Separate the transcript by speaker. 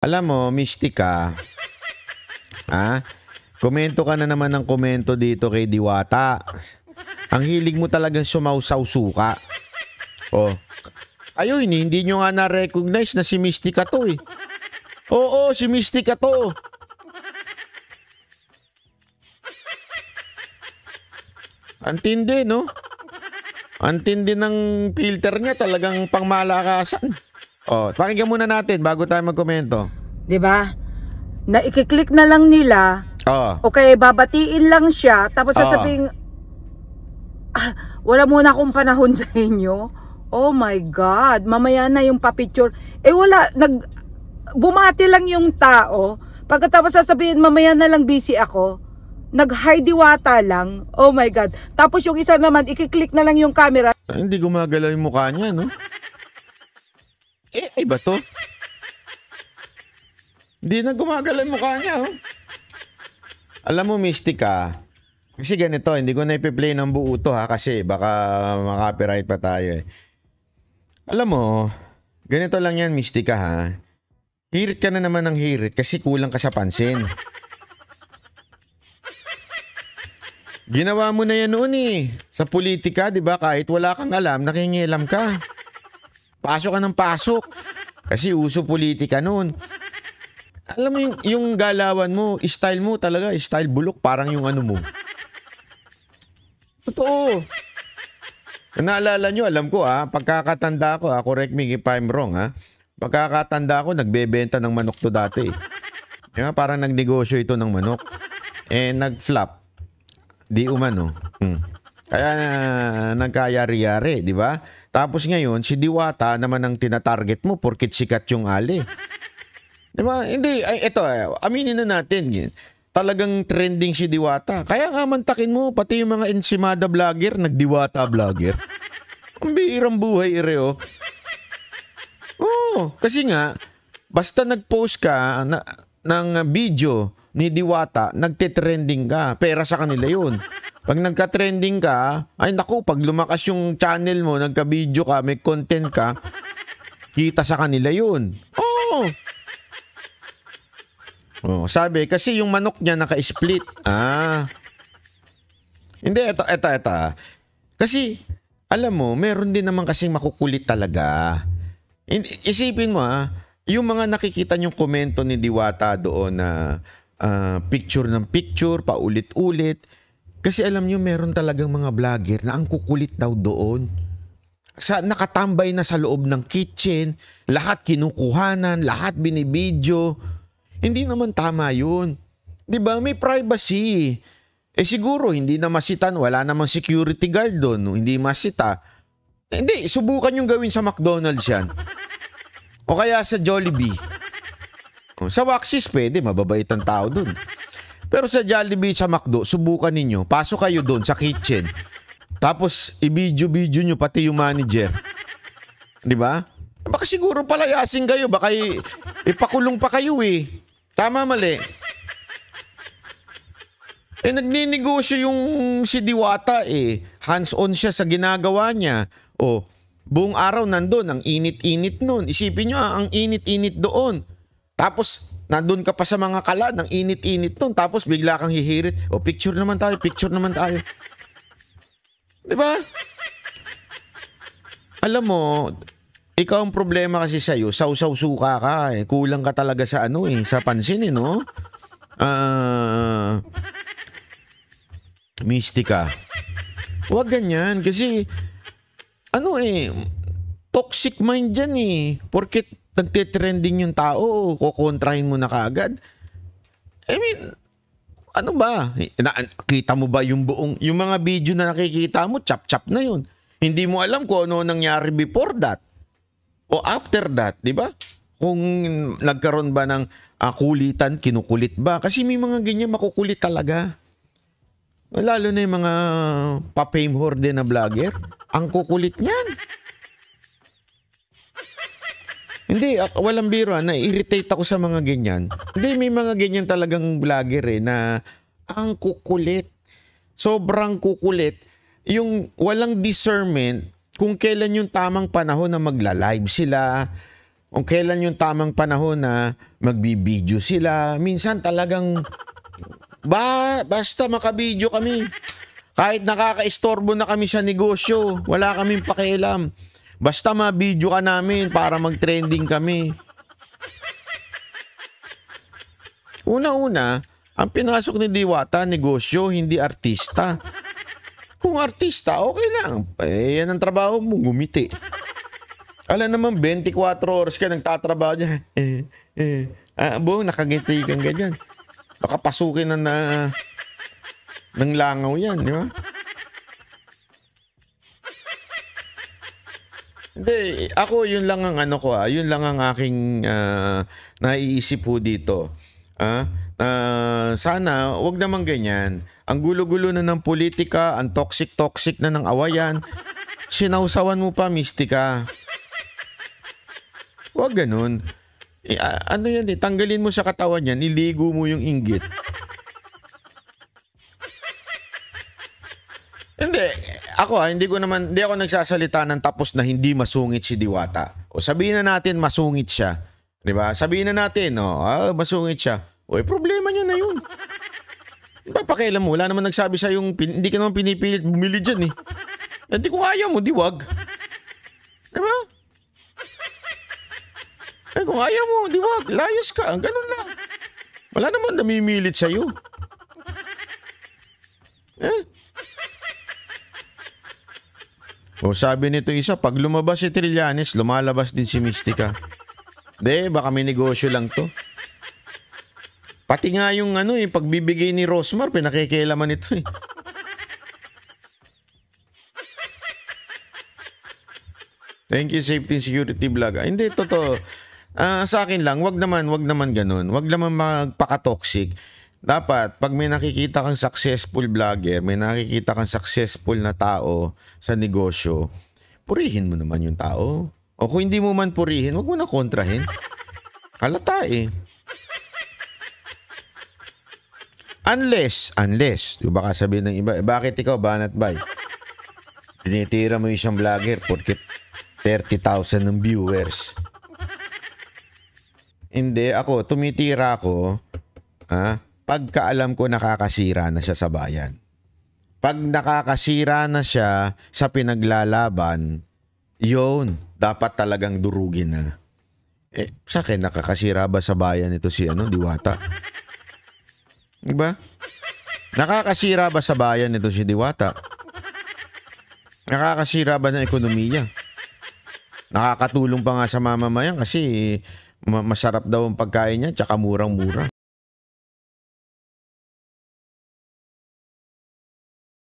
Speaker 1: Alam mo, Mystica, komento ka na naman ng komento dito kay Diwata. Ang hilig mo talagang sumausaw suka. Oh, ayun, hindi nyo nga na-recognize na si Mystica to eh. Oo, si Mystica to. Antindi, no? Antindi ng filter niya, talagang pangmalakasan. Oh, pakinggan muna natin bago tayo magkomento.
Speaker 2: 'Di ba? Na i-click na lang nila. Okay, babatiin lang siya tapos sasabihin wala muna akong panahon sa inyo. Oh my God, mamaya na yung pa-picture. Wala, bumati lang yung tao. Pagkatapos sasabihin mamaya na lang busy ako. Nag-hi Diwata lang. Oh my God. Tapos yung isa naman, i-click na lang yung camera.
Speaker 1: Hindi gumagalaw yung mukha niya, no? Iba to? Hindi na gumagalaw yung mukha niya, oh. Alam mo, Mystica, kasi ganito, hindi ko na ipi-play ng buo to, ha, kasi baka makapiright pa tayo, eh. Alam mo, ganito lang yan, Mystica, ha. Hirit ka na naman ng hirit kasi kulang ka sa pansin. Ginawa mo na yan noon eh. Sa politika, di ba? Kahit wala kang alam, nakingialam ka. Pasok ka ng pasok. Kasi uso politika noon. Alam mo yung galawan mo, style mo talaga, style bulok, parang yung ano mo. Totoo. Naalala nyo, alam ko pagkakatanda ko, correct me if I'm wrong pagkakatanda ko, nagbebenta ng manok to dati. Diba? Parang nagnegosyo ito ng manok. Nag-flop. Di umano. Kaya nagkayari-yari, di ba? Tapos ngayon, si Diwata naman ang tinatarget mo porkit sikat yung ali. Di ba? Hindi, ito, aminin na natin. Talagang trending si Diwata. Kaya nga mantakin mo, pati yung mga ensimada vlogger, nagdiwata vlogger. Ang bihirang buhay, ireo. Oo, kasi nga, basta nag-post ka ng video ni Diwata, nagte-trending ka. Pera sa kanila yun. Pag nagka-trending ka, ay naku, pag lumakas yung channel mo, nagka-video ka, may content ka, kita sa kanila yun. Oo. Oh, sabi, kasi yung manok niya naka-split. Hindi, eto. Kasi, alam mo, meron din naman kasing makukulit talaga. Isipin mo yung mga nakikita niyong komento ni Diwata doon na picture ng picture, paulit-ulit. Kasi alam niyo, meron talagang mga vlogger na ang kukulit daw doon. Nakatambay na sa loob ng kitchen, lahat kinukuhanan, lahat binibidyo. Hindi naman tama yun. Diba? May privacy. Siguro, hindi na masitan, wala namang security guard doon, hindi masita. Hindi, subukan yung gawin sa McDonald's yan. O kaya sa Jollibee. Sa Waxis pwede, mababait ang tao dun. Pero sa Jollibee, sa McDo, subukan ninyo. Pasok kayo dun sa kitchen. Tapos, i-video nyo pati yung manager. Di ba? Baka siguro palayasin kayo. Baka ipakulong pa kayo eh. Tama, mali. Nagninegosyo yung si Diwata eh. Hands-on siya sa ginagawa niya. Buong araw nandun, ang init-init nun. Isipin nyo, ang init-init doon. Tapos, nandun ka pa sa mga kalan, ang init-init nun. Tapos, bigla kang hihirit. Picture naman tayo. Diba? Alam mo, ikaw ang problema kasi sa'yo, sausaw suka ka eh. Kulang ka talaga sa sa pansin eh, no? Mystica. Huwag ganyan kasi toxic mind yan eh. Porket nagtitrending yung tao, kukontrahin mo na kaagad. I mean, ano ba? Kita mo ba yung mga video na nakikita mo, chap-chap na yun. Hindi mo alam kung ano nangyari before that o after that, di ba? Kung nagkaroon ba ng kulitan, kinukulit ba? Kasi may mga ganyan makukulit talaga. Lalo na yung mga pa-fame horde na vlogger. Ang kukulit niyan. Hindi, walang biro. Na-irritate ako sa mga ganyan. Hindi, may mga ganyan talagang vlogger na ang kukulit. Sobrang kukulit. Yung walang discernment kung kailan yung tamang panahon na magla-live sila. kung kailan yung tamang panahon na magbibideo sila. Minsan talagang basta makabideo kami. Kahit nakaka-istorbo na kami sa negosyo, wala kaming pakialam. Basta ma-video ka namin para mag-trending kami. Una-una, ang pinasok ni Diwata, negosyo, hindi artista. Kung artista, okay lang. Yan ang trabaho mo, gumiti. Alam naman, 24 oras ka nagtatrabaho dyan. Nakagiti kang ganyan. Baka pasukin na ng langaw yan, di ba? Hindi, ako yun lang ang yun lang ang aking naiisip po dito. Sana, wag naman ganyan. Ang gulo-gulo na ng politika, ang toxic-toxic na ng awayan, sinausawan mo pa, Mystica. Wag ganun. Yan tanggalin mo sa katawan yan, iligo mo yung inggit. Hindi, hindi ako nagsasalita ng tapos na hindi masungit si Diwata. O sabihin na natin masungit siya. 'Di ba? Sabihin na natin, masungit siya. Problema niya na 'yun. Papakialam mo, wala naman nagsabi sa yung hindi ka naman pinipilit bumili diyan eh. Hindi kung ayaw mo, di wag. 'Di ba? Kung ayaw mo, di wag, layas ka, ganun lang. Wala naman namimilit sa iyo. Sabi nito isa, pag lumabas si Trillanes, lumalabas din si Mystica. Baka may negosyo lang to. Pati nga yung pagbibigay ni Rosmar, pinakikialaman ito eh. Thank you, Safety and Security Vlog. Hindi, totoo. Sa akin lang, wag naman ganun. Wag naman magpaka-toxic. Dapat, pag may nakikita kang successful vlogger, may nakikita kang successful na tao sa negosyo, purihin mo naman yung tao. O kung hindi mo man purihin, wag mo na kontrahin. Halata eh. Unless, baka sabihin ng iba, bakit ikaw, Banat Bay? Tinitira mo yung isang vlogger porque 30,000 ng viewers. Hindi, tumitira ako, pagka alam ko nakakasira na siya sa bayan. Pag nakakasira na siya sa pinaglalaban, yun, dapat talagang durugin na. Sa akin, nakakasira ba sa bayan ito si Diwata? Diba? Nakakasira ba sa bayan ito si Diwata? Nakakasira ba ng ekonomiya? Nakakatulong pa nga sa mamamayan kasi masarap daw ang pagkain niya tsaka murang-mura.